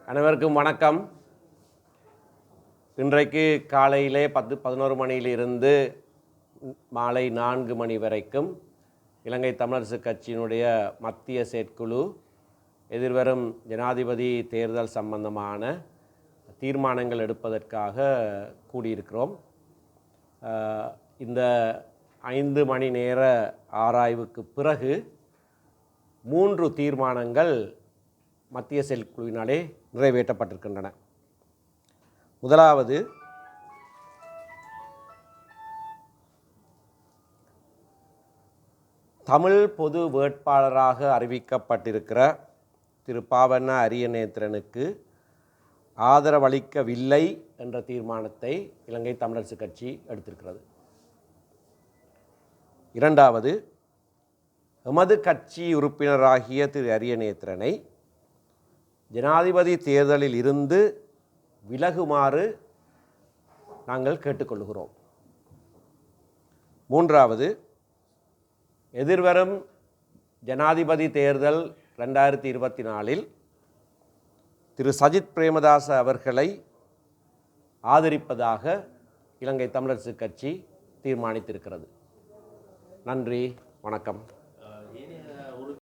அனைவருக்கும் வணக்கம். இன்றைக்கு காலையிலே 10-11 மணியிலிருந்து மாலை 4 மணி வரைக்கும் இலங்கை தமிழரசு கட்சியினுடைய மத்திய செயற்குழு எதிர்வரும் ஜனாதிபதி தேர்தல் சம்பந்தமான தீர்மானங்கள் எடுப்பதற்காக கூடியிருக்கிறோம். இந்த 5 மணி நேர ஆராய்வுக்கு பிறகு 3 தீர்மானங்கள் மத்திய செயற்குழுவினாலே நிறைவேற்றப்பட்டிருக்கின்றன. முதலாவது, தமிழ் பொது வேட்பாளராக அறிவிக்கப்பட்டிருக்கிற திரு பாவண்ண அரியநேத்திரனுக்கு ஆதரவளிக்கவில்லை என்ற தீர்மானத்தை இலங்கை தமிழரசு கட்சி எடுத்திருக்கிறது. இரண்டாவது, எமது கட்சி உறுப்பினராகிய திரு அரியநேத்திரனை ஜனாதிபதி தேர்தலில் இருந்து விலகுமாறு நாங்கள் கேட்டுக்கொள்கிறோம். மூன்றாவது, எதிர்வரும் ஜனாதிபதி தேர்தல் 2024 திரு சஜித் பிரேமதாச அவர்களை ஆதரிப்பதாக இலங்கை தமிழரசு கட்சி தீர்மானித்திருக்கிறது. நன்றி, வணக்கம்.